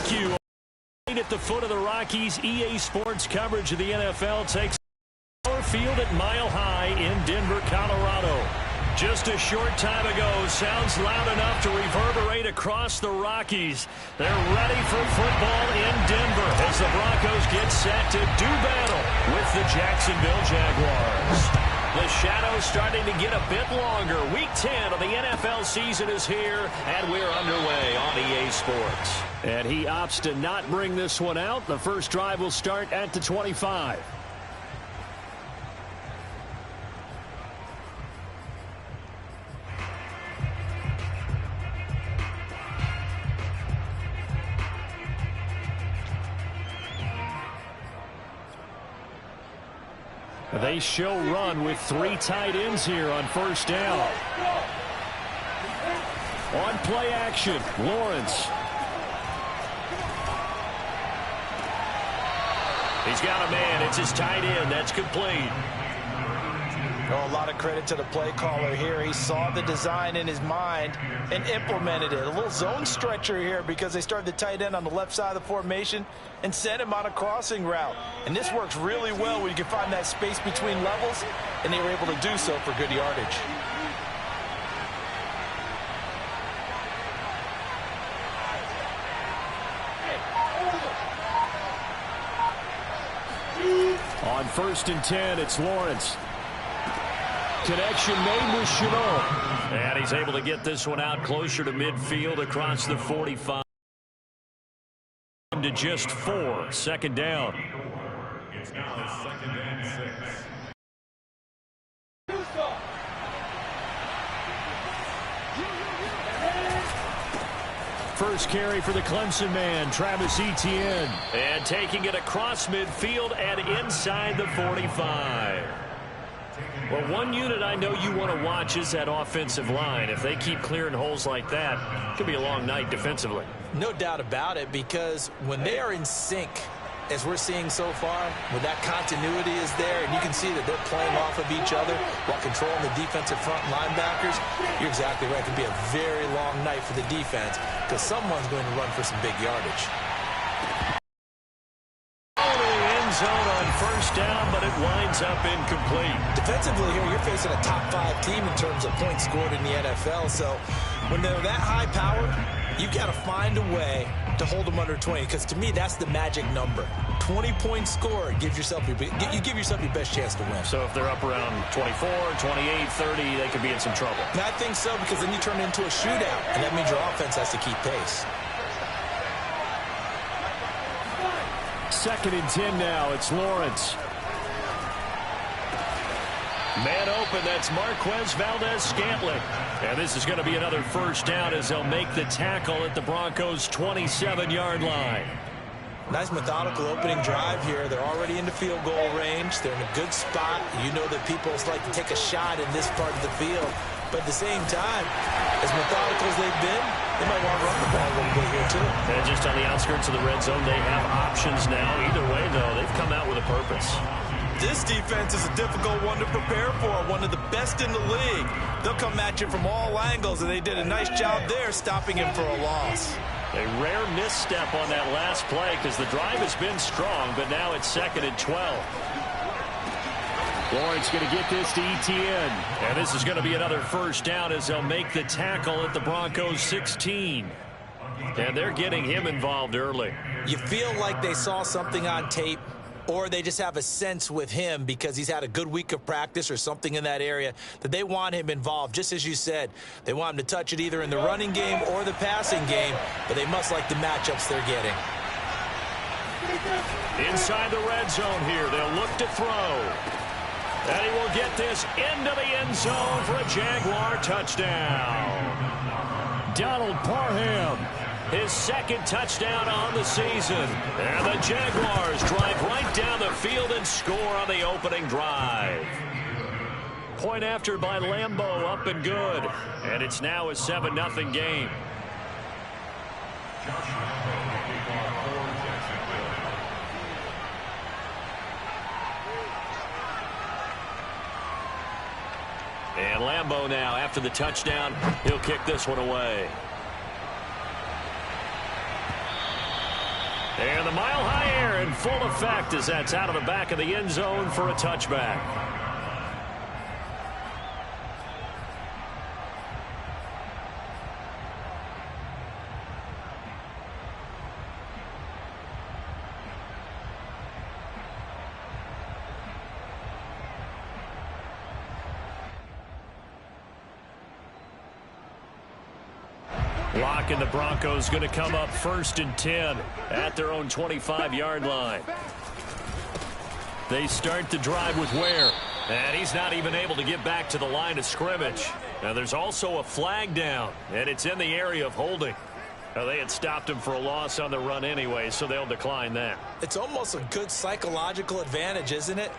Thank you. At the foot of the Rockies, EA Sports coverage of the NFL takes our field at Mile High in Denver, Colorado. Just a short time ago, sounds loud enough to reverberate across the Rockies. They're ready for football in Denver as the Broncos get set to do battle with the Jacksonville Jaguars. The shadow's starting to get a bit longer. Week 10 of the NFL season is here, and we're underway on EA Sports. And he opts to not bring this one out. The first drive will start at the 25. They show run with 3 tight ends here on first down. On play action, Lawrence. He's got a man. It's his tight end. That's complete. Oh, a lot of credit to the play caller here. He saw the design in his mind and implemented it. A little zone stretcher here because they started the tight end on the left side of the formation and sent him on a crossing route. And this works really well when you can find that space between levels, and they were able to do so for good yardage. On first and 10, it's Lawrence. Connection made with Chenot. And he's able to get this one out closer to midfield across the 45 to just 4. Second down. It's now second and 6. First carry for the Clemson man, Travis Etienne. And taking it across midfield and inside the 45. Well, one unit I know you want to watch is that offensive line. If they keep clearing holes like that, it could be a long night defensively. No doubt about it, because when they are in sync, as we're seeing so far, when that continuity is there and you can see that they're playing off of each other while controlling the defensive front linebackers, you're exactly right. It could be a very long night for the defense because someone's going to run for some big yardage. Zone on first down, but it winds up incomplete. Defensively here, you're facing a top 5 team in terms of points scored in the NFL. So when they're that high powered, you got to find a way to hold them under 20. Because to me, that's the magic number. 20 points scored gives yourself you give yourself your best chance to win. So if they're up around 24, 28, 30, they could be in some trouble. And I think so, because then you turn it into a shootout, and that means your offense has to keep pace. Second and 10 now. It's Lawrence. Man open. That's Marquez Valdez-Scantling. And this is going to be another first down as they'll make the tackle at the Broncos' 27-yard line. Nice methodical opening drive here. They're already into field goal range. They're in a good spot. You know that people like to take a shot in this part of the field. But at the same time, as methodical as they've been, they might want to run the ball a little bit here, too. And just on the outskirts of the red zone, they have options now. Either way, though, they've come out with a purpose. This defense is a difficult one to prepare for, one of the best in the league. They'll come at you from all angles, and they did a nice job there stopping him for a loss. A rare misstep on that last play because the drive has been strong, but now it's second and 12. Lawrence going to get this to Etienne. And this is going to be another first down as they'll make the tackle at the Broncos' 16. And they're getting him involved early. You feel like they saw something on tape, or they just have a sense with him because he's had a good week of practice or something in that area that they want him involved. Just as you said, they want him to touch it either in the running game or the passing game, but they must like the matchups they're getting. Inside the red zone here, they'll look to throw. And he will get this into the end zone for a Jaguar touchdown. Donald Parham, his second touchdown on the season. And the Jaguars drive right down the field and score on the opening drive. Point after by Lambeau, up and good. And it's now a 7-0 game. And Lambeau now, after the touchdown, he'll kick this one away. full effect as that's out of the back of the end zone for a touchback. ROC and the Broncos going to come up 1st and 10 at their own 25-yard line. They start the drive with Ware, and he's not even able to get back to the line of scrimmage. Now there's also a flag down, and it's in the area of holding. Now, they had stopped him for a loss on the run anyway, so they'll decline that. It's almost a good psychological advantage, isn't it?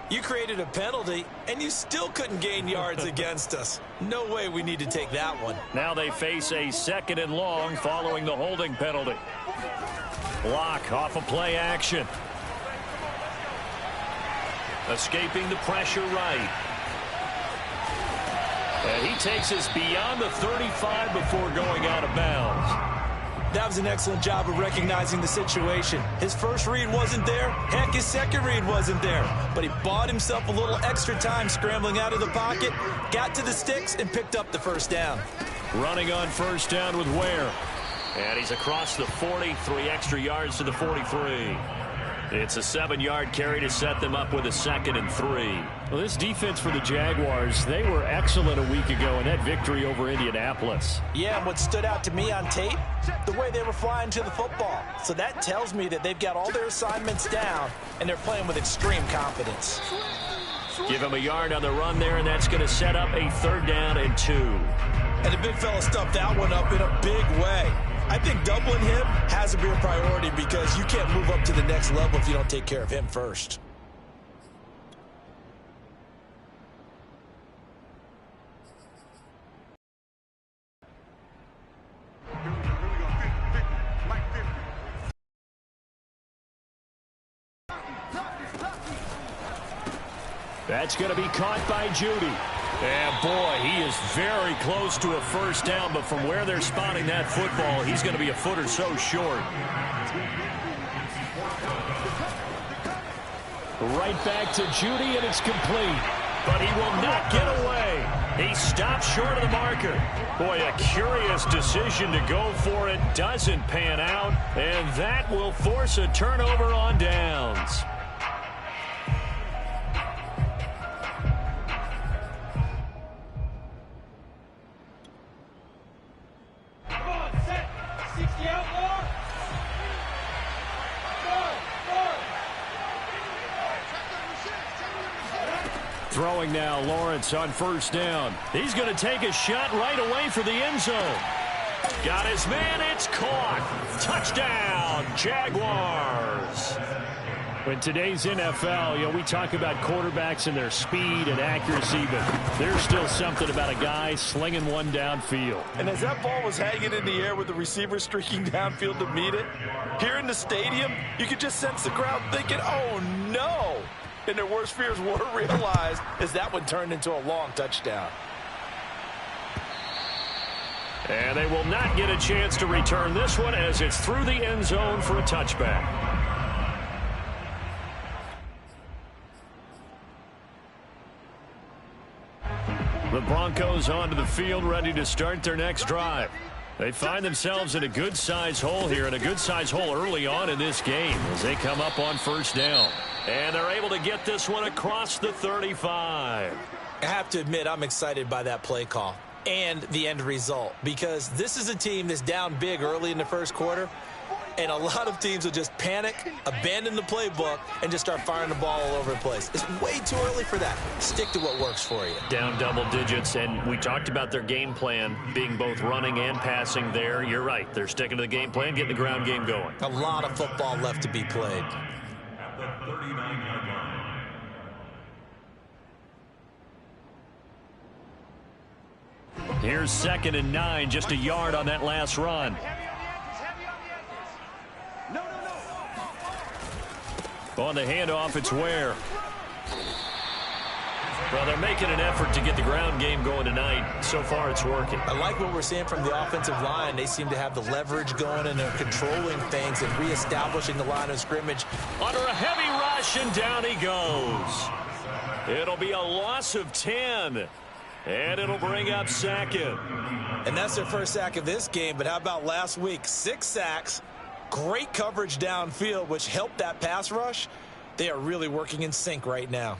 You created a penalty, and you still couldn't gain yards against us. No way we need to take that one. Now they face a 2nd and long following the holding penalty. Block off of play action. Escaping the pressure right. And he takes us beyond the 35 before going out of bounds. That was an excellent job of recognizing the situation. His first read wasn't there. Heck, his second read wasn't there. But he bought himself a little extra time scrambling out of the pocket, got to the sticks, and picked up the first down. Running on first down with Ware. And he's across the 40, 3 extra yards to the 43. It's a 7-yard carry to set them up with a 2nd and 3. Well, this defense for the Jaguars, they were excellent a week ago in that victory over Indianapolis. Yeah, and what stood out to me on tape, the way they were flying to the football. So that tells me that they've got all their assignments down, and they're playing with extreme confidence. Give him a yard on the run there, and that's going to set up a 3rd down and 2. And the big fella stuffed that one up in a big way. I think doubling him has to be a priority because you can't move up to the next level if you don't take care of him first. That's going to be caught by Judy. And boy, he is very close to a first down, but from where they're spotting that football, he's going to be a foot or so short. Right back to Judy, and it's complete. But he will not get away. He stops short of the marker. Boy, a curious decision to go for it. Doesn't pan out, and that will force a turnover on downs. Throwing now, Lawrence on first down. He's going to take a shot right away for the end zone. Got his man, it's caught. Touchdown, Jaguars. In today's NFL, we talk about quarterbacks and their speed and accuracy, but there's still something about a guy slinging one downfield. And as that ball was hanging in the air with the receiver streaking downfield to meet it, here in the stadium, you could just sense the crowd thinking, oh, no. And their worst fears were realized as that one turned into a long touchdown. And they will not get a chance to return this one as it's through the end zone for a touchback. The Broncos onto the field, ready to start their next drive. They find themselves in a good-sized hole here, and a good-sized hole early on in this game as they come up on first down. And they're able to get this one across the 35. I have to admit, I'm excited by that play call and the end result, because this is a team that's down big early in the first quarter, and a lot of teams will just panic, abandon the playbook, and just start firing the ball all over the place. It's way too early for that. Stick to what works for you. Down double digits, and we talked about their game plan being both running and passing there. You're right. They're sticking to the game plan, getting the ground game going. A lot of football left to be played. At the 39-yard line. Here's 2nd and 9, just a yard on that last run. On the handoff, it's Ware. Well, they're making an effort to get the ground game going tonight. So far, it's working. I like what we're seeing from the offensive line. They seem to have the leverage going, and they're controlling things and reestablishing the line of scrimmage. Under a heavy rush, and down he goes. It'll be a loss of 10, and it'll bring up second. And that's their first sack of this game, but how about last week? 6 sacks, great coverage downfield, which helped that pass rush. They are really working in sync right now.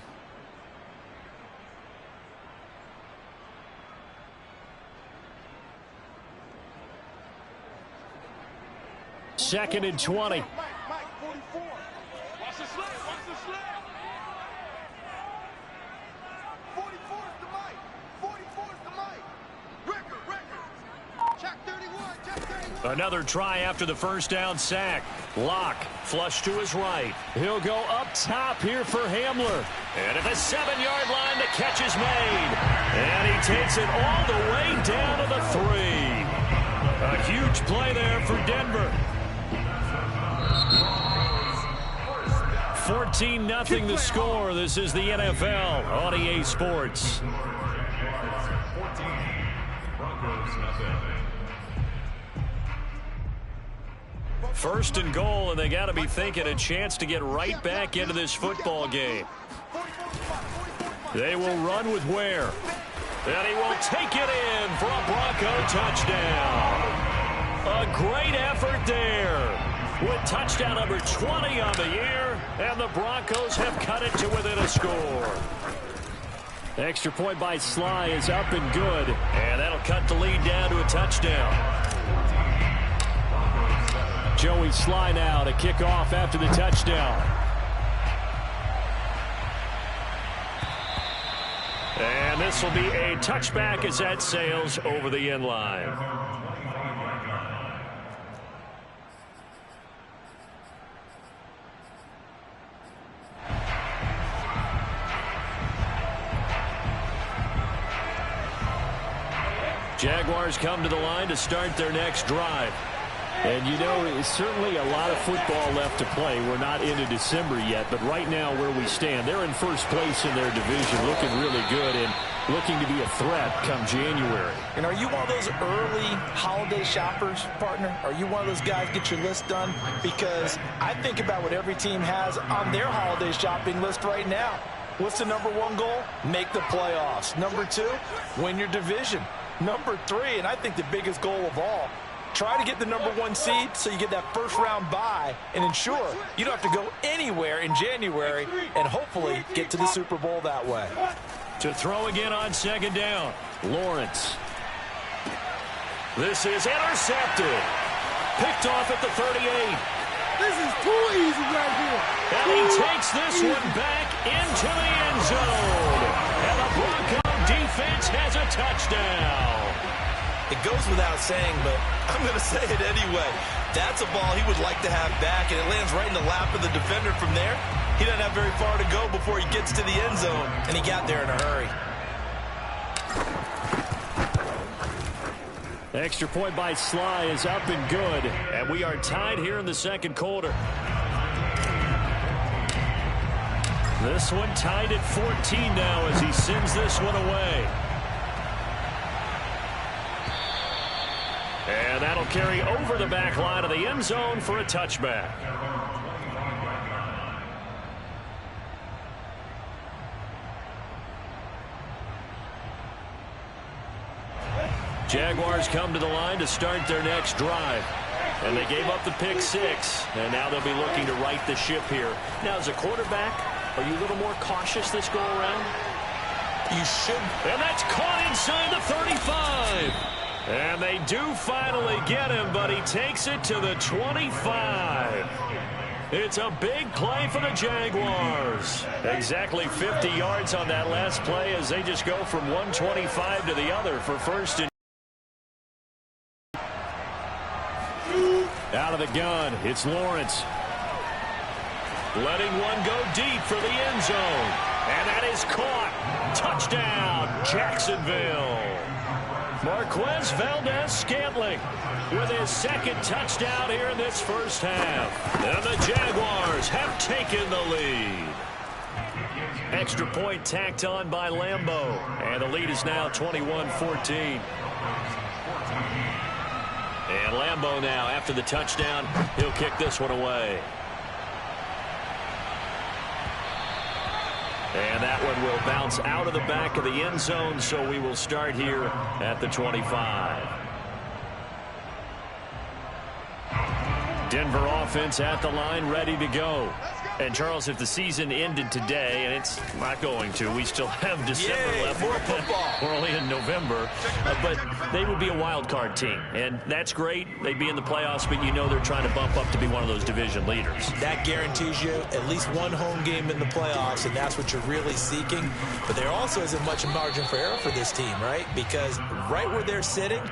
Second and 20. Mike, 44. Watch the slant, watch the slant. 44 is the Mike. 44 is the Mike. Record. Check 31, check 31. Another try after the first down sack. Lock, flush to his right. He'll go up top here for Hamler. And at the 7-yard line, the catch is made. And he takes it all the way down to the 3. A huge play there for Denver. 14-0 the score. This is the NFL on EA Sports. 14. Broncos nothing. First and goal, and they got to be thinking a chance to get right back into this football game. They will run with Ware. And he will take it in for a Bronco touchdown. A great effort there. With touchdown number 20 on the year, and the Broncos have cut it to within a score. Extra point by Sly is up and good. And that'll cut the lead down to a touchdown. Joey Sly now to kick off after the touchdown. And this will be a touchback as that sails over the end line. Jaguars come to the line to start their next drive. And you know, it's certainly a lot of football left to play. We're not into December yet, but right now where we stand, they're in first place in their division, looking really good and looking to be a threat come January. And are you one of those early holiday shoppers, partner? Are you one of those guys get your list done? Because I think about what every team has on their holiday shopping list right now. What's the number 1 goal? Make the playoffs. Number 2, win your division. Number 3, and I think the biggest goal of all, try to get the number 1 seed so you get that first round bye and ensure you don't have to go anywhere in January and hopefully get to the Super Bowl that way. To throw again on second down, Lawrence. This is intercepted. Picked off at the 38. This is too easy right here. And he takes this one back into the end zone. And the Bronco defense has a touchdown. It goes without saying, but I'm going to say it anyway. That's a ball he would like to have back, and it lands right in the lap of the defender from there. He doesn't have very far to go before he gets to the end zone, and he got there in a hurry. Extra point by Sly is up and good. And we are tied here in the second quarter. This one tied at 14 now as he sends this one away. And that'll carry over the back line of the end zone for a touchback. Jaguars come to the line to start their next drive. And they gave up the pick 6. And now they'll be looking to right the ship here. Now, as a quarterback, are you a little more cautious this go around? You should. And that's caught inside the 35. And they do finally get him, but he takes it to the 25. It's a big play for the Jaguars. Exactly 50 yards on that last play as they just go from 125 to the other for first and out of the gun. It's Lawrence. Letting one go deep for the end zone. And that is caught. Touchdown, Jacksonville. Marquez Valdez-Scantling with his second touchdown here in this first half. And the Jaguars have taken the lead. Extra point tacked on by Lambeau. And the lead is now 21-14. And Lambeau now, after the touchdown, he'll kick this one away. And that one will bounce out of the back of the end zone, so we will start here at the 25. Denver offense at the line, ready to go. And, Charles, if the season ended today, and it's not going to, we still have December left. More football. We're only in November. But they would be a wild card team. And that's great. They'd be in the playoffs, but you know they're trying to bump up to be one of those division leaders. That guarantees you at least one home game in the playoffs, and that's what you're really seeking. But there also isn't much margin for error for this team, right? Because right where they're sitting,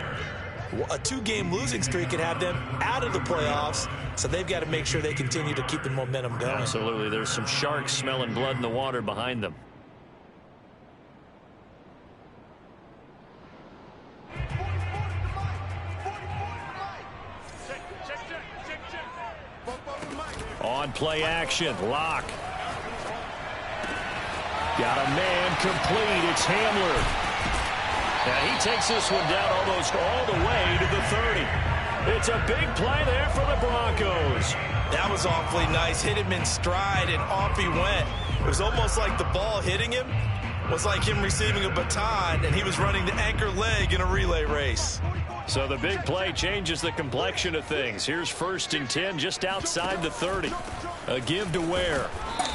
a 2-game losing streak could have them out of the playoffs, so they've got to make sure they continue to keep the momentum going. Absolutely. There's some sharks smelling blood in the water behind them. On play action, Locke. Got a man complete. It's Hamler. Now he takes this one down almost all the way to the 30. It's a big play there for the Broncos. That was awfully nice. Hit him in stride, and off he went. It was almost like the ball hitting him was like him receiving a baton, and he was running the anchor leg in a relay race. So the big play changes the complexion of things. Here's 1st and 10 just outside the 30. A give to Ware.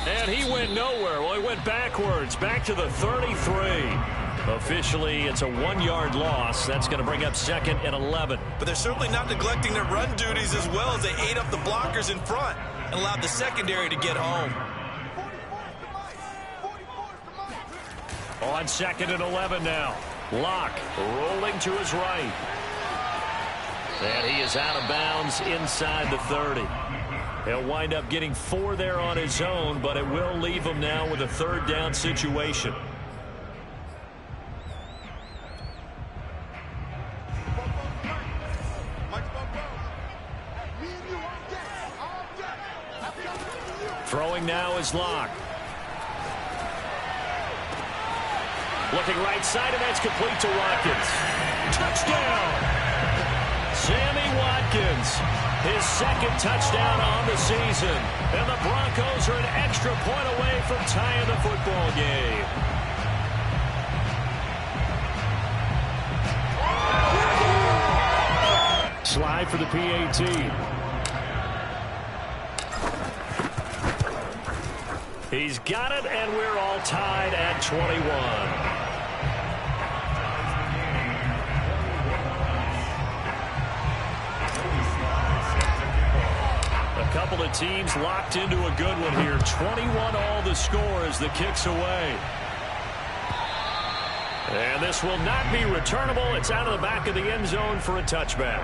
And he went nowhere. Well, he went backwards, back to the 33. Officially, it's a 1-yard loss. That's going to bring up 2nd and 11. But they're certainly not neglecting their run duties as well as they ate up the blockers in front and allowed the secondary to get home. On 2nd and 11 now. Locke rolling to his right. And he is out of bounds inside the 30. He'll wind up getting 4 there on his own, but it will leave him now with a 3rd down situation. Throwing now is Locke. Looking right side, and that's complete to Watkins. Touchdown! Sammy Watkins, his 2nd touchdown on the season. And the Broncos are an extra point away from tying the football game. Slide for the PAT. He's got it, and we're all tied at 21. A couple of teams locked into a good one here. 21 all the score as the kick's away. And this will not be returnable. It's out of the back of the end zone for a touchback.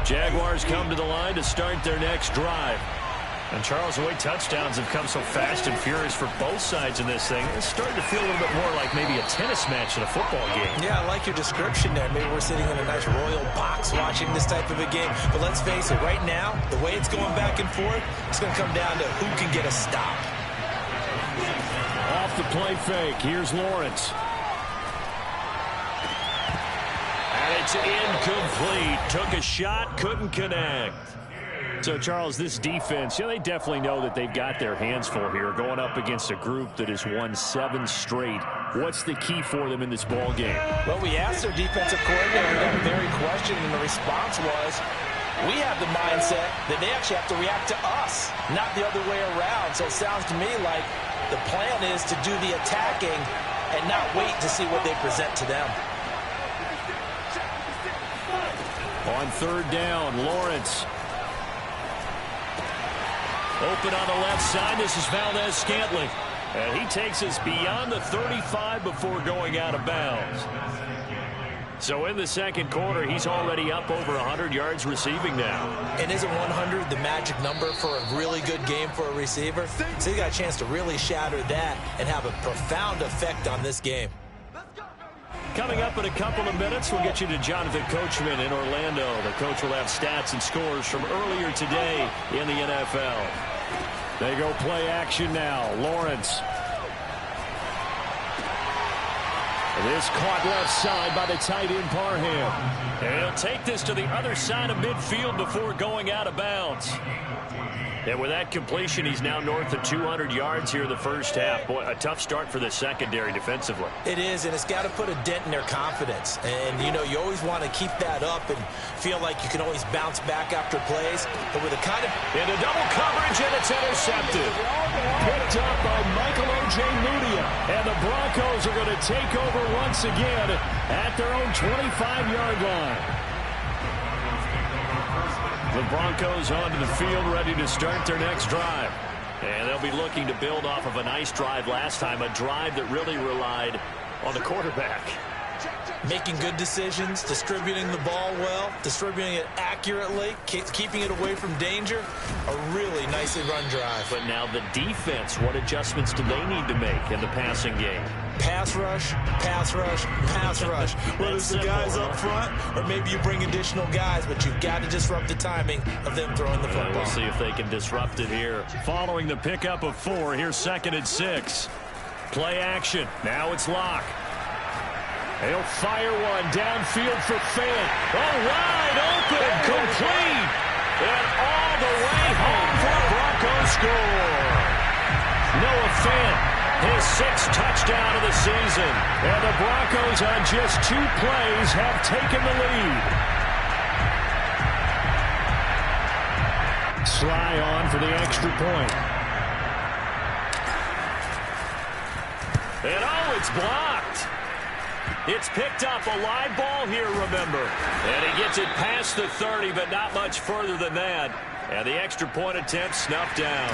Jaguars come to the line to start their next drive. And, Charles, the way touchdowns have come so fast and furious for both sides in this thing, it's starting to feel a little bit more like maybe a tennis match than a football game. Yeah, I like your description there. Maybe we're sitting in a nice royal box watching this type of a game. But let's face it, right now, the way it's going back and forth, it's going to come down to who can get a stop. Off the play fake, here's Lawrence. And it's incomplete. Took a shot, couldn't connect. So, Charles, this defense, they definitely know that they've got their hands full here going up against a group that has won 7 straight. What's the key for them in this ball game? Well, we asked their defensive coordinator that very question, and the response was, we have the mindset that they actually have to react to us, not the other way around. So it sounds to me like the plan is to do the attacking and not wait to see what they present to them. On 3rd down, Lawrence. Open on the left side. This is Valdez-Scantling. And he takes us beyond the 35 before going out of bounds. So in the second quarter, he's already up over 100 yards receiving now. And isn't 100 the magic number for a really good game for a receiver? So he got a chance to really shatter that and have a profound effect on this game. Coming up in a couple of minutes, we'll get you to Jonathan Coachman in Orlando. The coach will have stats and scores from earlier today in the NFL. They go play action now. Lawrence. This caught left side by the tight end Parham. And he'll take this to the other side of midfield before going out of bounds. And with that completion, he's now north of 200 yards here in the first half. Boy, a tough start for the secondary defensively. It is, and it's got to put a dent in their confidence. And, you know, you always want to keep that up and feel like you can always bounce back after plays. But with a kind of... Into double coverage, and it's intercepted. Picked up by Michael O.J. Mudia. And the Broncos are going to take over once again at their own 25-yard line. The Broncos onto the field, ready to start their next drive. And they'll be looking to build off of a nice drive last time, a drive that really relied on the quarterback. Making good decisions, distributing the ball well, distributing it accurately, keeping it away from danger. A really nicely run drive. But now the defense, what adjustments do they need to make in the passing game? Pass rush, pass rush, pass rush. Whether it's the guys up front or maybe you bring additional guys, but you've got to disrupt the timing of them throwing the football. We'll see if they can disrupt it here. Following the pickup of 4, here's 2nd and 6. Play action. Now it's Locke. He'll fire one downfield for Fant. Oh, wide open, complete. And all the way home for a Broncos score. Noah Fant. His 6th touchdown of the season. And the Broncos on just 2 plays have taken the lead. Sly on for the extra point. And oh, it's blocked. It's picked up, a live ball here, remember. And he gets it past the 30, but not much further than that. And the extra point attempt snuffed down.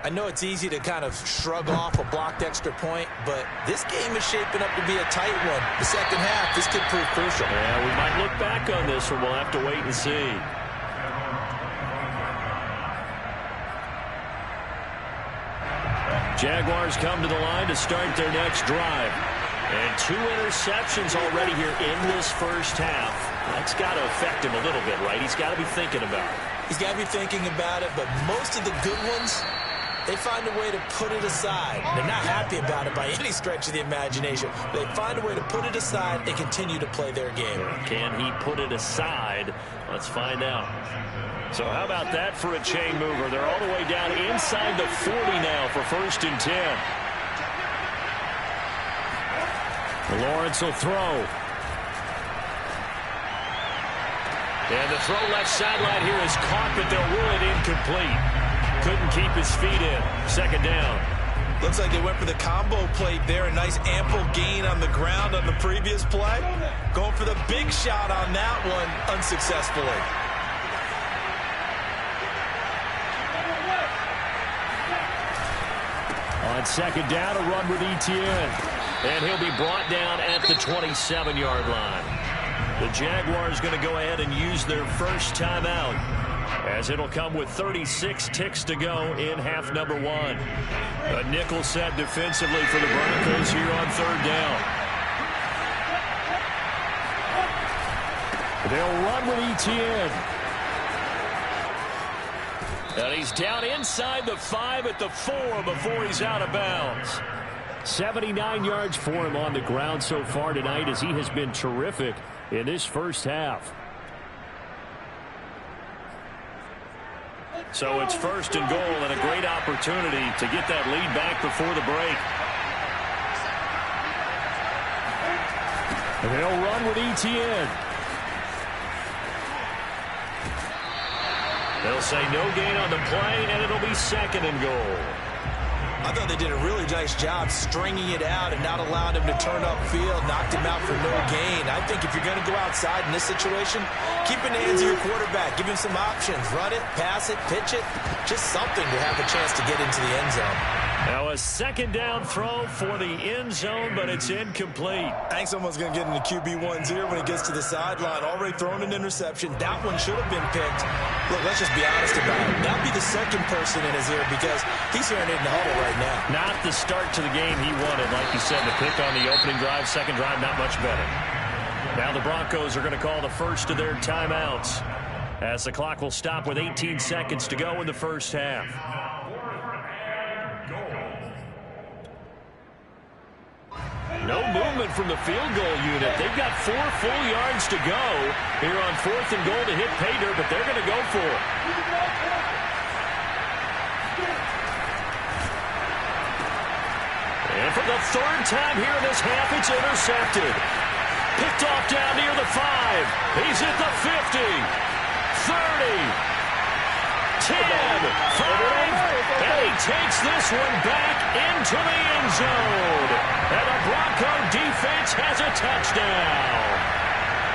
I know it's easy to kind of shrug off a blocked extra point, but this game is shaping up to be a tight one. The second half, this could prove crucial. Yeah, we might look back on this one. We'll have to wait and see. Jaguars come to the line to start their next drive. And 2 interceptions already here in this first half. That's got to affect him a little bit, right? He's got to be thinking about it. He's got to be thinking about it, but most of the good ones, they find a way to put it aside. They're not happy about it by any stretch of the imagination. They find a way to put it aside and continue to play their game. Can he put it aside? Let's find out. So how about that for a chain mover? They're all the way down inside the 40 now for 1st and 10. Lawrence will throw. And the throw left sideline here is caught, but they'll rule it incomplete. Couldn't keep his feet in. 2nd down. Looks like they went for the combo plate there. A nice ample gain on the ground on the previous play. Going for the big shot on that one unsuccessfully. On 2nd down, a run with Etienne. And he'll be brought down at the 27-yard line. The Jaguars going to go ahead and use their first timeout, as it'll come with 36 ticks to go in half number 1. A nickel set defensively for the Broncos here on 3rd down. They'll run with Etienne. And he's down inside the 5 at the 4 before he's out of bounds. 79 yards for him on the ground so far tonight, as he has been terrific in this first half. So it's 1st and goal, and a great opportunity to get that lead back before the break. And they'll run with Etienne. They'll say no gain on the play, and it'll be 2nd and goal. I thought they did a really nice job stringing it out and not allowing him to turn upfield, knocked him out for no gain. I think if you're going to go outside in this situation, keep in the hands of your quarterback. Give him some options. Run it, pass it, pitch it. Just something to have a chance to get into the end zone. Now a second down throw for the end zone, but it's incomplete. I think someone's going to get into QB1's ear when he gets to the sideline. Already thrown an interception. That one should have been picked. Look, let's just be honest about it. That'll be the second person in his ear because he's hearing it in the huddle right now. Not the start to the game he wanted. Like you said, the pick on the opening drive, second drive, not much better. Now the Broncos are going to call the first of their timeouts as the clock will stop with 18 seconds to go in the first half. No movement from the field goal unit. They've got 4 full yards to go here on 4th and goal to hit pay dirt, but they're going to go for it. And for the third time here in this half, it's intercepted. Picked off down near the 5. He's at the 50, 30, 10, 5, and he takes this one back into the end zone. And the Bronco defense has a touchdown.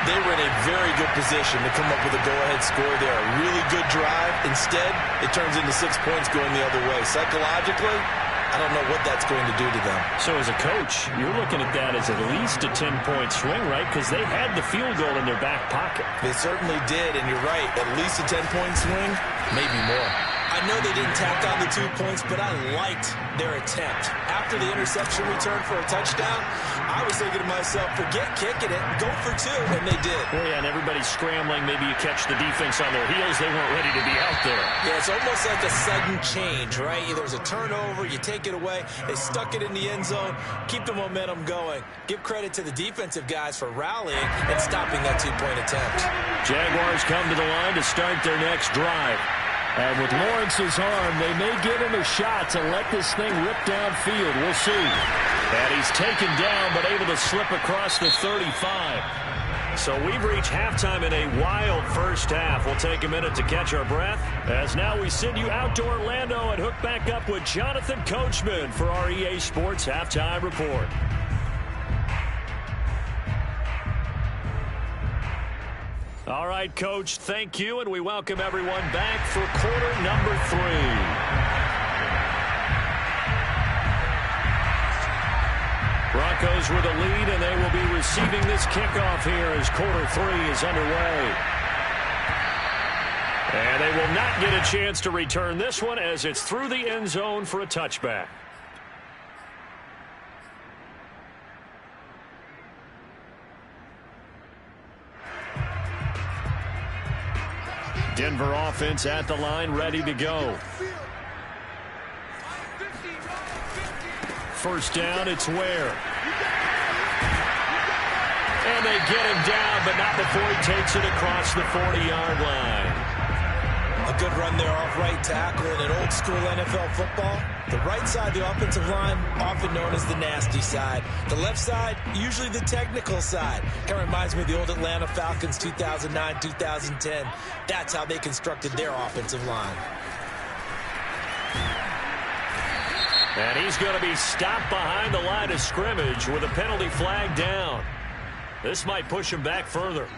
They were in a very good position to come up with a go-ahead score there. A really good drive. Instead, it turns into 6 points going the other way. Psychologically, I don't know what that's going to do to them. So as a coach, you're looking at that as at least a 10-point swing, right? Because they had the field goal in their back pocket. They certainly did, and you're right. At least a 10-point swing, maybe more. I know they didn't tack on the 2 points, but I liked their attempt. After the interception return for a touchdown, I was thinking to myself, forget kicking it, go for 2, and they did. Well, yeah, and everybody's scrambling. Maybe you catch the defense on their heels. They weren't ready to be out there. Yeah, it's almost like a sudden change, right? There's a turnover, you take it away, they stuck it in the end zone, keep the momentum going. Give credit to the defensive guys for rallying and stopping that 2-point attempt. Jaguars come to the line to start their next drive. And with Lawrence's arm, they may give him a shot to let this thing rip downfield. We'll see. And he's taken down, but able to slip across the 35. So we've reached halftime in a wild first half. We'll take a minute to catch our breath, as now we send you out to Orlando and hook back up with Jonathan Coachman for our EA Sports Halftime Report. All right, Coach, thank you, and we welcome everyone back for quarter number 3. Broncos with a lead, and they will be receiving this kickoff here as quarter 3 is underway. And they will not get a chance to return this one as it's through the end zone for a touchback. Denver offense at the line, ready to go. First down, it's Ware. And they get him down, but not before he takes it across the 40-yard line. A good run there off right tackle in an old-school NFL football. The right side of the offensive line, often known as the nasty side. The left side, usually the technical side. Kind of reminds me of the old Atlanta Falcons 2009-2010. That's how they constructed their offensive line. And he's going to be stopped behind the line of scrimmage with a penalty flag down. This might push him back further.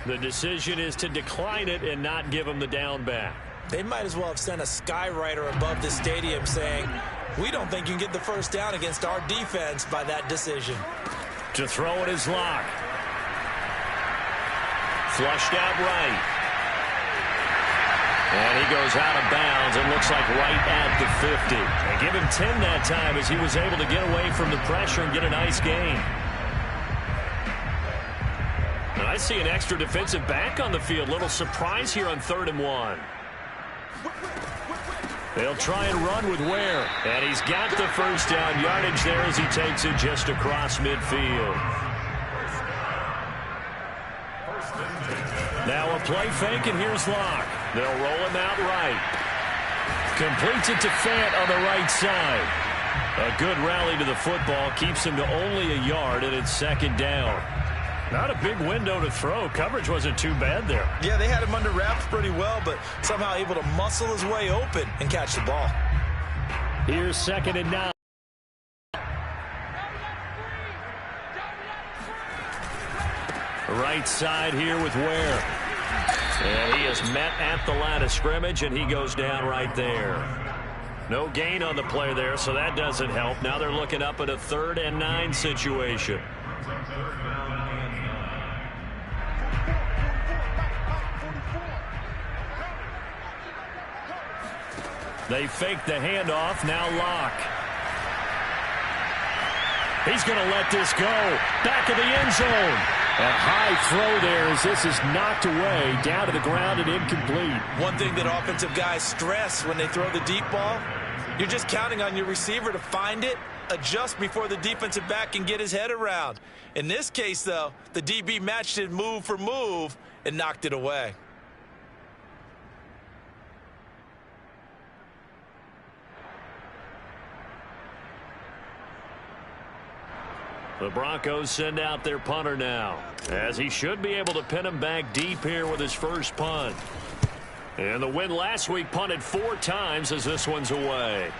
The decision is to decline it and not give him the down back. They might as well have sent a skywriter above the stadium saying, we don't think you can get the first down against our defense by that decision. To throw it is Locke. Flushed out right. And he goes out of bounds and looks like right at the 50. And give him 10 that time as he was able to get away from the pressure and get a nice gain. And I see an extra defensive back on the field. Little surprise here on 3rd and 1. They'll try and run with Ware. And he's got the first down yardage there as he takes it just across midfield. Now a play fake, and here's Locke. They'll roll him out right. Completes it to Fant on the right side. A good rally to the football. Keeps him to only a yard, and it's 2nd down. Not a big window to throw. Coverage wasn't too bad there. Yeah, they had him under wraps pretty well, but somehow able to muscle his way open and catch the ball. Here's 2nd and 9. Right side here with Ware. And he is met at the line of scrimmage, and he goes down right there. No gain on the play there, so that doesn't help. Now they're looking up at a 3rd and 9 situation. They fake the handoff. Now Locke. He's going to let this go. Back of the end zone. A high throw there as this is knocked away, down to the ground and incomplete. One thing that offensive guys stress when they throw the deep ball, you're just counting on your receiver to find it, adjust before the defensive back can get his head around. In this case, though, the DB matched it move for move and knocked it away. The Broncos send out their punter now, as he should be able to pin him back deep here with his first punt. And the win last week punted 4 times as this one's away.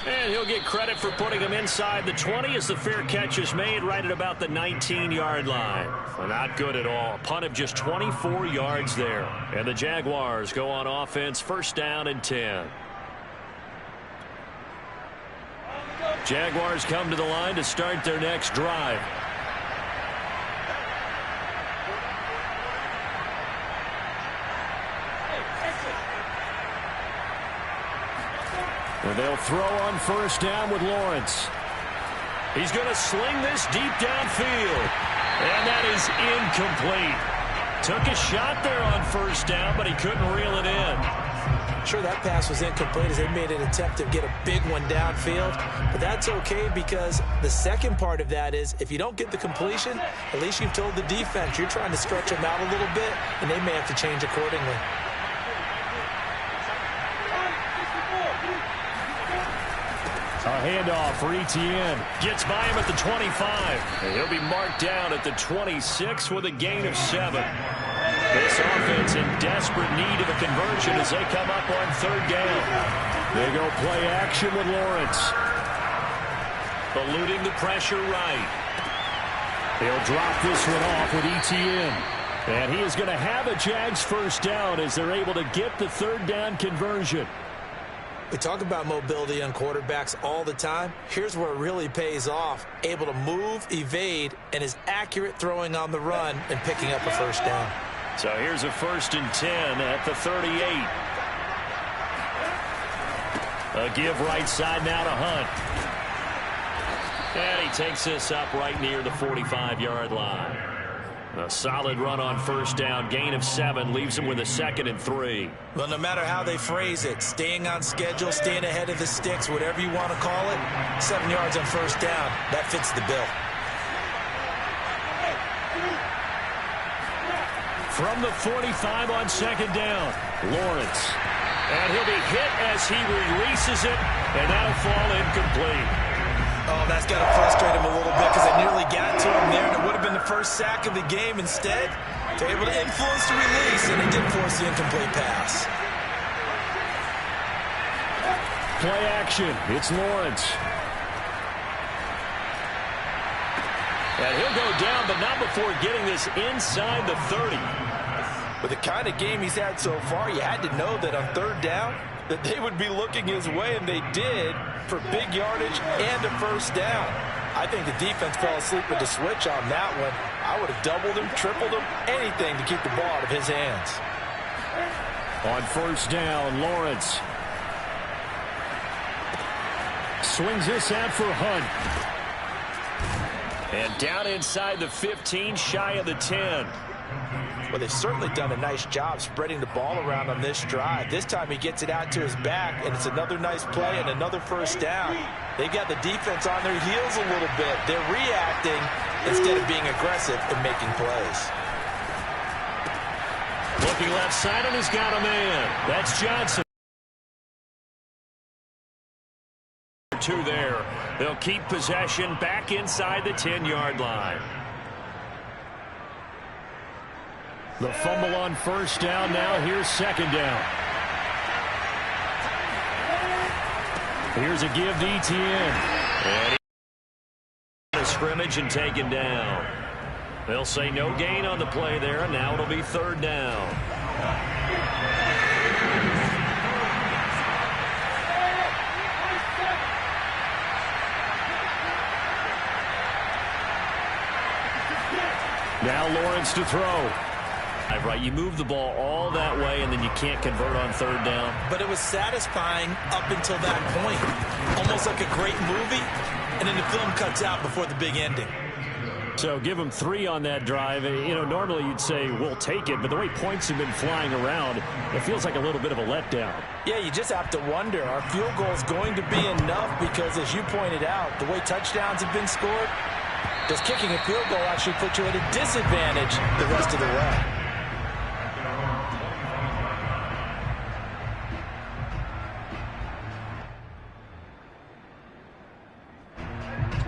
And he'll get credit for putting him inside the 20 as the fair catch is made right at about the 19-yard line. Well, not good at all. A punt of just 24 yards there. And the Jaguars go on offense, 1st down and 10. Jaguars come to the line to start their next drive. And they'll throw on 1st down with Lawrence. He's going to sling this deep downfield. And that is incomplete. Took a shot there on 1st down, but he couldn't reel it in. Sure, that pass was incomplete as they made an attempt to get a big one downfield, but that's okay because the second part of that is if you don't get the completion, at least you've told the defense you're trying to stretch them out a little bit, and they may have to change accordingly. A handoff for Etienne. Gets by him at the 25. And he'll be marked down at the 26 with a gain of 7. This offense in desperate need of a conversion as they come up on 3rd down. They go play action with Lawrence. Eluding the pressure right. They'll drop this one off with Etienne. And he is going to have a Jags 1st down as they're able to get the 3rd down conversion. We talk about mobility on quarterbacks all the time. Here's where it really pays off. Able to move, evade, and is accurate throwing on the run and picking up a 1st down. So here's a 1st and 10 at the 38. A give right side now to Hunt. And he takes this up right near the 45-yard line. A solid run on 1st down. Gain of 7 leaves him with a 2nd and 3. Well, no matter how they phrase it, staying on schedule, staying ahead of the sticks, whatever you want to call it, 7 yards on 1st down, that fits the bill. From the 45 on 2nd down, Lawrence. And he'll be hit as he releases it, and that'll fall incomplete. Oh, that's got to frustrate him a little bit because it nearly got to him there, and it would have been the first sack of the game. Instead, they're able to influence the release, and it did force the incomplete pass. Play action. It's Lawrence. And he'll go down, but not before getting this inside the 30. With the kind of game he's had so far, you had to know that on 3rd down that they would be looking his way, and they did, for big yardage and a 1st down. I think the defense fell asleep with the switch on that one. I would have doubled him, tripled him, anything to keep the ball out of his hands. On 1st down, Lawrence swings this out for Hunt. And down inside the 15, shy of the 10. Well, they've certainly done a nice job spreading the ball around on this drive. This time he gets it out to his back, and it's another nice play and another 1st down. They got the defense on their heels a little bit. They're reacting instead of being aggressive and making plays. Looking left side, and he's got a man. That's Johnson. 2 there. They'll keep possession back inside the 10-yard line. The fumble on 1st down. Now here's 2nd down. Here's a give to Etienne. And he scrimmage and taken down. They'll say no gain on the play there, and now it'll be third down. Now Lawrence to throw. Right, you move the ball all that way, and then you can't convert on third down. But it was satisfying up until that point. Almost like a great movie, and then the film cuts out before the big ending. So give them 3 on that drive. You know, normally you'd say we'll take it, but the way points have been flying around, it feels like a little bit of a letdown. Yeah, you just have to wonder, our field goal is going to be enough because, as you pointed out, the way touchdowns have been scored, does kicking a field goal actually put you at a disadvantage the rest of the way?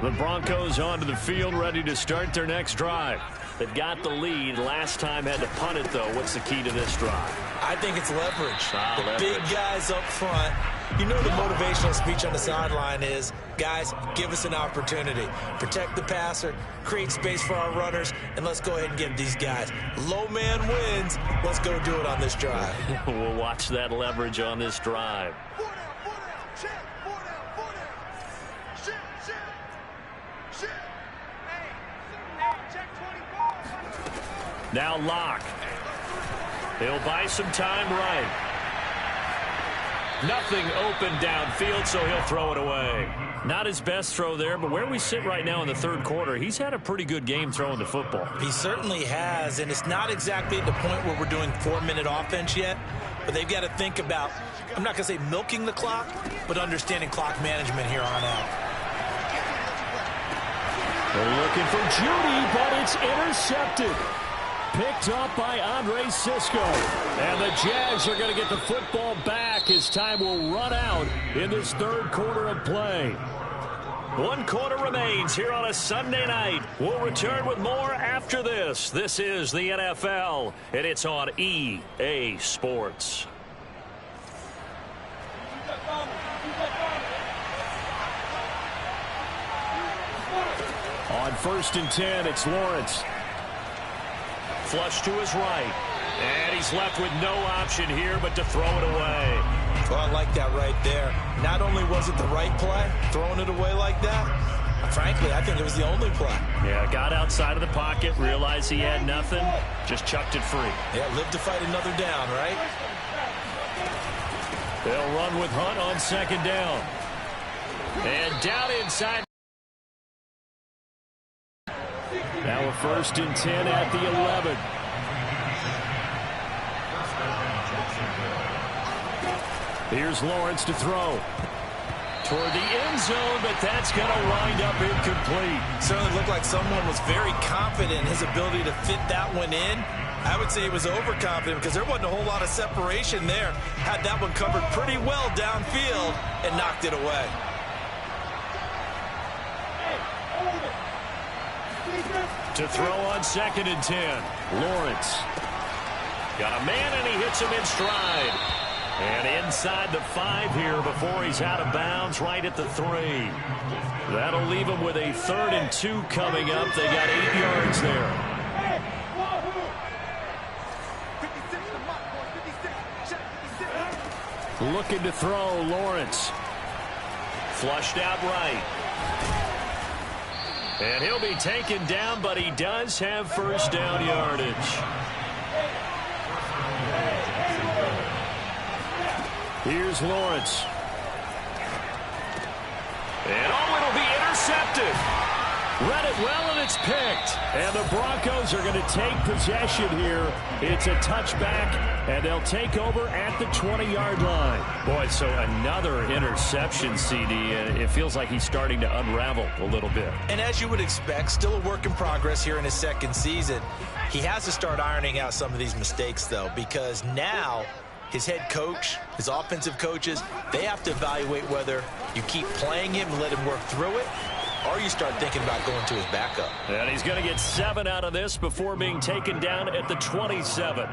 The Broncos onto the field, ready to start their next drive. They've got the lead. Last time had to punt it, though. What's the key to this drive? I think it's leverage. Leverage. Big guys up front. You know the motivational speech on the sideline is, guys, give us an opportunity. Protect the passer, create space for our runners, and let's go ahead and give these guys. Low man wins. Let's go do it on this drive. We'll watch that leverage on this drive. 4 down, check, 4 down, 4 down. Shit. Hey, check 24. Now Locke. He'll buy some time right. Nothing open downfield, so he'll throw it away. Not his best throw there, but where we sit right now in the third quarter, he's had a pretty good game throwing the football. He certainly has, and it's not exactly at the point where we're doing 4-minute offense yet, but they've got to think about, I'm not going to say milking the clock, but understanding clock management here on out. They're looking for Judy, but it's intercepted. Picked up by Andre Sisco. And the Jags are going to get the football back as time will run out in this third quarter of play. 1 quarter remains here on a Sunday night. We'll return with more after this. This is the NFL, and it's on EA Sports. On 1st and 10, it's Lawrence. Flush to his right. And he's left with no option here but to throw it away. Well, I like that right there. Not only was it the right play, throwing it away like that, frankly, I think it was the only play. Yeah, got outside of the pocket, realized he had nothing, just chucked it free. Yeah, live to fight another down, right? They'll run with Hunt on 2nd down. And down inside. Now a 1st and 10 at the 11. Here's Lawrence to throw. Toward the end zone, but that's going to wind up incomplete. Certainly looked like someone was very confident in his ability to fit that one in. I would say he was overconfident because there wasn't a whole lot of separation there. Had that one covered pretty well downfield and knocked it away. To throw on 2nd and 10. Lawrence. Got a man, and he hits him in stride. And inside the 5 here before he's out of bounds, right at the 3. That'll leave him with a 3rd and 2 coming up. They got 8 yards there. 56 to Mike, boys, 56. Check, 56. Looking to throw, Lawrence. Flushed out right. And he'll be taken down, but he does have 1st down yardage. Here's Lawrence. And it'll be intercepted. Read it well, and it's picked. And the Broncos are going to take possession here. It's a touchback, and they'll take over at the 20-yard line. Boy, so another interception, CD. It feels like he's starting to unravel a little bit. And as you would expect, still a work in progress here in his 2nd season. He has to start ironing out some of these mistakes, though, because now his head coach, his offensive coaches, they have to evaluate whether you keep playing him and let him work through it, or you start thinking about going to his backup. And he's going to get 7 out of this before being taken down at the 27.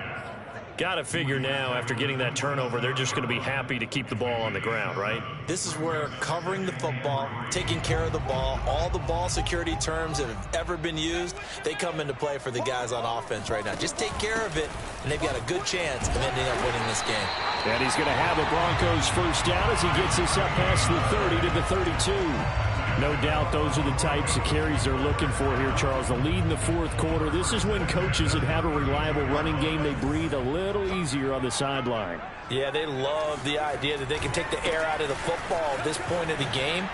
Got to figure now, after getting that turnover, they're just going to be happy to keep the ball on the ground, right? This is where covering the football, taking care of the ball, all the ball security terms that have ever been used, they come into play for the guys on offense right now. Just take care of it, and they've got a good chance of ending up winning this game. And he's going to have a Broncos first down as he gets us up past the 30 to the 32. No doubt those are the types of carries they're looking for here, Charles. The lead in the fourth quarter. This is when coaches that have a reliable running game, they breathe a little easier on the sideline. Yeah, they love the idea that they can take the air out of the football at this point of the game.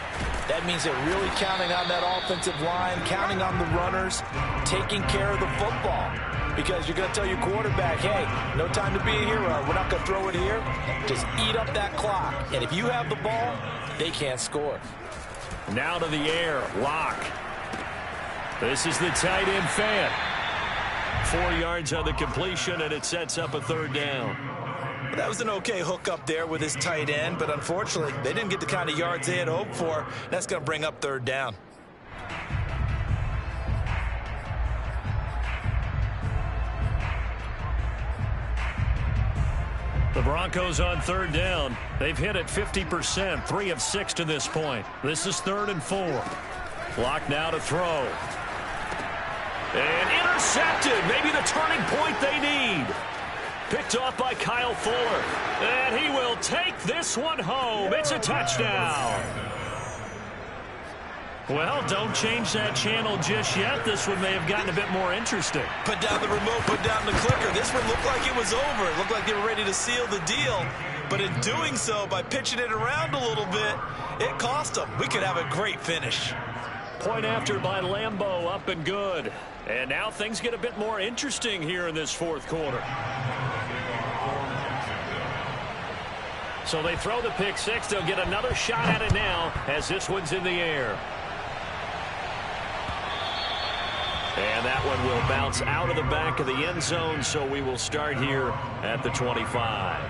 That means they're really counting on that offensive line, counting on the runners, taking care of the football. Because you're going to tell your quarterback, hey, no time to be a hero. We're not going to throw it here. Just eat up that clock. And if you have the ball, they can't score. Now to the air, ROC. This is the tight end fan. 4 yards on the completion, and it sets up a third down. Well, that was an okay hook up there with his tight end, but unfortunately, they didn't get the kind of yards they had hoped for. That's going to bring up third down. The Broncos on third down. They've hit it 50%, 3 of 6 to this point. This is 3rd and 4. Lock now to throw. And intercepted. Maybe the turning point they need. Picked off by Kyle Fuller. And he will take this one home. It's a touchdown. Well, don't change that channel just yet. This one may have gotten a bit more interesting. Put down the remote, put down the clicker. This one looked like it was over. It looked like they were ready to seal the deal. But in doing so, by pitching it around a little bit, it cost them. We could have a great finish. Point after by Lambeau, up and good. And now things get a bit more interesting here in this fourth quarter. So they throw the pick six. They'll get another shot at it now as this one's in the air. And that one will bounce out of the back of the end zone, so we will start here at the 25.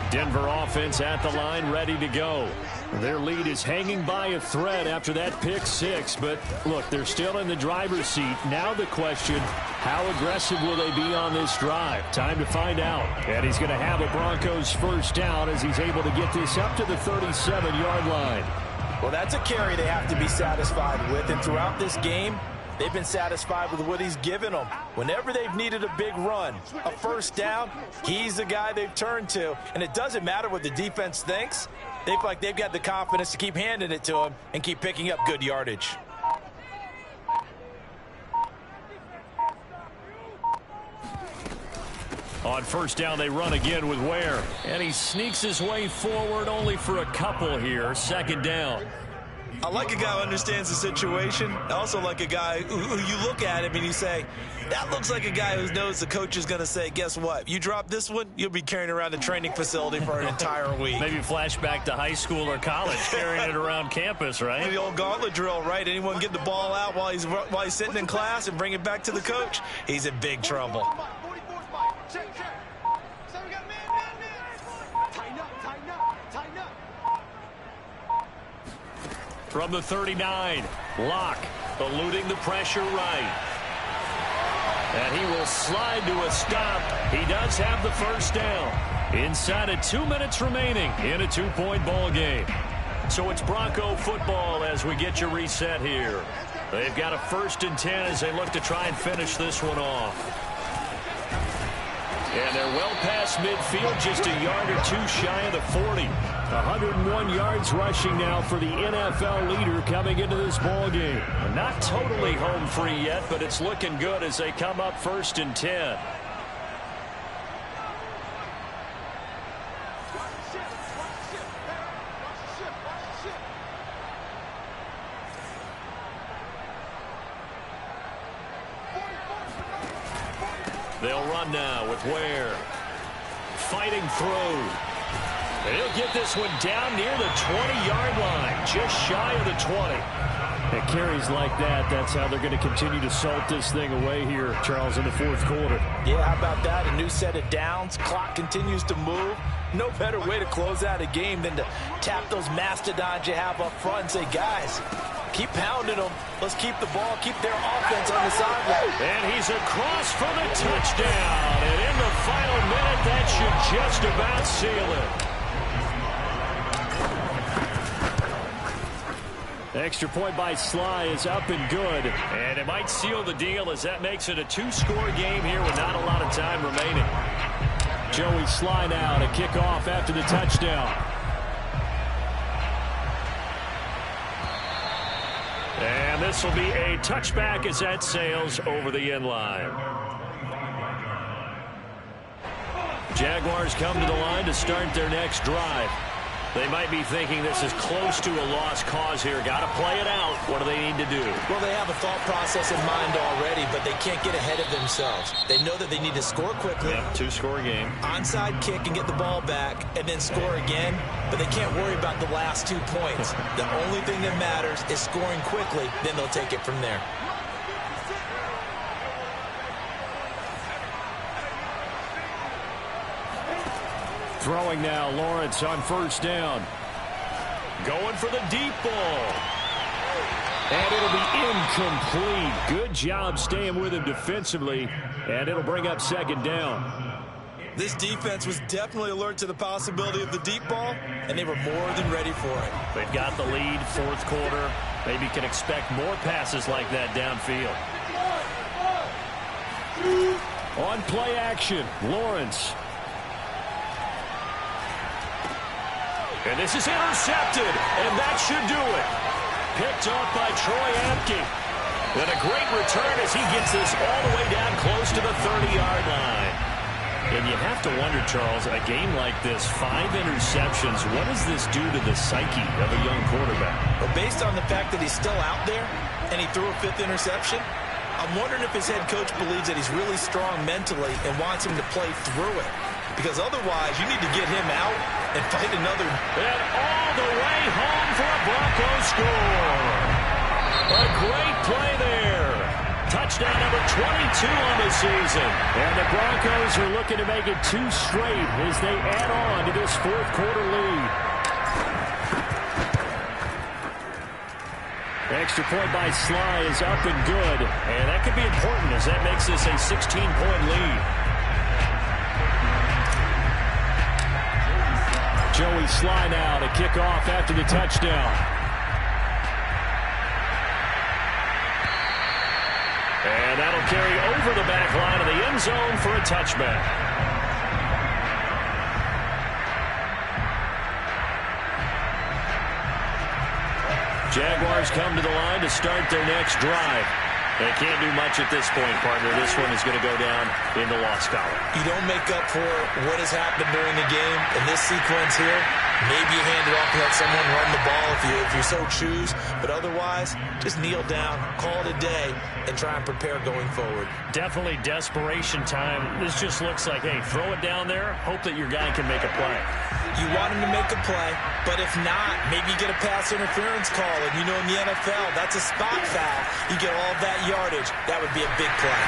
Denver offense at the line, ready to go. Their lead is hanging by a thread after that pick six, but look, they're still in the driver's seat. Now the question, how aggressive will they be on this drive? Time to find out. And he's going to have a Broncos first down as he's able to get this up to the 37-yard line. Well, that's a carry they have to be satisfied with, and throughout this game, they've been satisfied with what he's given them. Whenever they've needed a big run, a first down, he's the guy they've turned to. And it doesn't matter what the defense thinks. They feel like they've got the confidence to keep handing it to him and keep picking up good yardage. On first down, they run again with Ware. And he sneaks his way forward only for a couple here. Second down. I like a guy who understands the situation. I also like a guy who you look at him and you say, that looks like a guy who knows the coach is going to say, guess what? You drop this one, you'll be carrying around the training facility for an entire week. Maybe flashback to high school or college, carrying it around campus, right? The old gauntlet drill, right? Anyone get the ball out while he's sitting in class and bring it back to the coach? He's in big trouble. From the 39, Locke eluding the pressure right. And he will slide to a stop. He does have the first down. Inside of 2 minutes remaining in a 2-point ball game. So it's Bronco football as we get you reset here. They've got a 1st and 10 as they look to try and finish this one off. And they're well past midfield, just a yard or two shy of the 40. 101 yards rushing now for the NFL leader coming into this ball game. Not totally home free yet, but it's looking good as they come up 1st and 10. They'll run now with Ware. Fighting through. He'll get this one down near the 20-yard line, just shy of the 20. It carries like that. That's how they're going to continue to salt this thing away here, Charles, in the fourth quarter. Yeah, how about that? A new set of downs. Clock continues to move. No better way to close out a game than to tap those mastodons you have up front and say, guys, keep pounding them. Let's keep the ball, keep their offense on the sideline. And he's across for the touchdown. And in the final minute, that should just about seal it. Extra point by Sly is up and good. And it might seal the deal as that makes it a two-score game here with not a lot of time remaining. Joey Sly now to kick off after the touchdown. And this will be a touchback as that sails over the end line. Jaguars come to the line to start their next drive. They might be thinking this is close to a lost cause here. Got to play it out. What do they need to do? Well, they have a thought process in mind already, but they can't get ahead of themselves. They know that they need to score quickly. Yep, two-score game. Onside kick and get the ball back and then score again, but they can't worry about the last 2 points. The only thing that matters is scoring quickly, then they'll take it from there. Throwing now, Lawrence on first down. Going for the deep ball. And it'll be incomplete. Good job staying with him defensively, and it'll bring up second down. This defense was definitely alert to the possibility of the deep ball, and they were more than ready for it. They've got the lead, fourth quarter. Maybe can expect more passes like that downfield. On play action, Lawrence. And this is intercepted, and that should do it. Picked off by Troy Apke. And a great return as he gets this all the way down close to the 30-yard line. And you have to wonder, Charles, a game like this, 5 interceptions, what does this do to the psyche of a young quarterback? Well, based on the fact that he's still out there and he threw a 5th interception, I'm wondering if his head coach believes that he's really strong mentally and wants him to play through it. Because otherwise, you need to get him out and fight another. And all the way home for a Broncos score. A great play there. Touchdown number 22 on the season. And the Broncos are looking to make it 2 straight as they add on to this fourth quarter lead. Extra point by Sly is up and good. And that could be important as that makes this a 16-point lead. Joey Sly now to kick off after the touchdown. And that'll carry over the back line of the end zone for a touchback. Jaguars come to the line to start their next drive. They can't do much at this point, partner. This one is going to go down in the loss column. You don't make up for what has happened during the game. In this sequence here, maybe you hand it off and let someone run the ball if you so choose. But otherwise, just kneel down, call it a day, and try and prepare going forward. Definitely desperation time. This just looks like, hey, throw it down there, hope that your guy can make a play. You want him to make a play, but if not, maybe you get a pass interference call. And you know in the NFL, that's a spot foul. You get all that yardage. That would be a big play.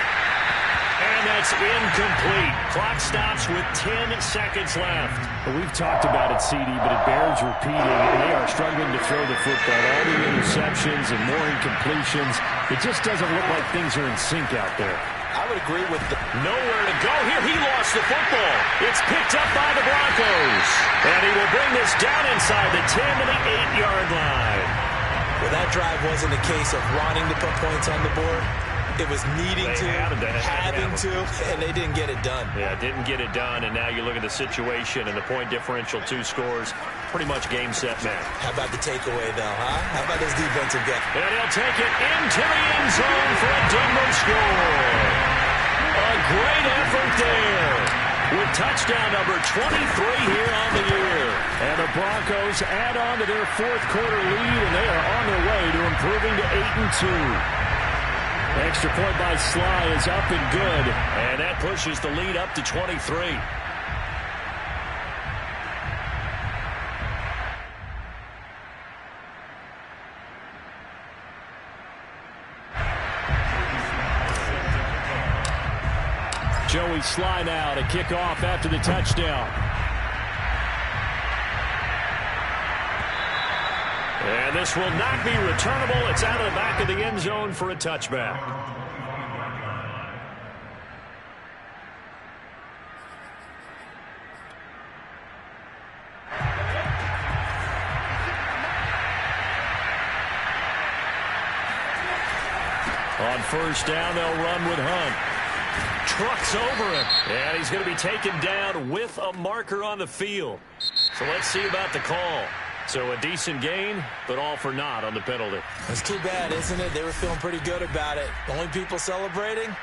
And that's incomplete. Clock stops with 10 seconds left. Well, we've talked about it, CD, but it bears repeating. They are struggling to throw the football. All the interceptions and more incompletions. It just doesn't look like things are in sync out there. I would agree with the... Nowhere to go here. He lost the football. It's picked up by the Broncos. And he will bring this down inside the 10 to the 8-yard line. Well, that drive wasn't a case of wanting to put points on the board. It was needing to, having to, and they didn't get it done. Yeah, didn't get it done, and now you look at the situation and the point differential, 2 scores, pretty much game, set, match. How about the takeaway, though, huh? How about this defensive guy? And he'll take it into the end zone for a Denver score. A great effort there with touchdown number 23 here on the year. And the Broncos add on to their fourth quarter lead, and they are on their way to improving to 8-2. Extra point by Sly is up and good. And that pushes the lead up to 23. Joey Sly now to kick off after the touchdown. And this will not be returnable. It's out of the back of the end zone for a touchback. On first down, they'll run with Hunt. Trucks over him. And he's going to be taken down with a marker on the field. So let's see about the call. So a decent gain, but all for naught on the penalty. It's too bad, isn't it? They were feeling pretty good about it. The only people celebrating,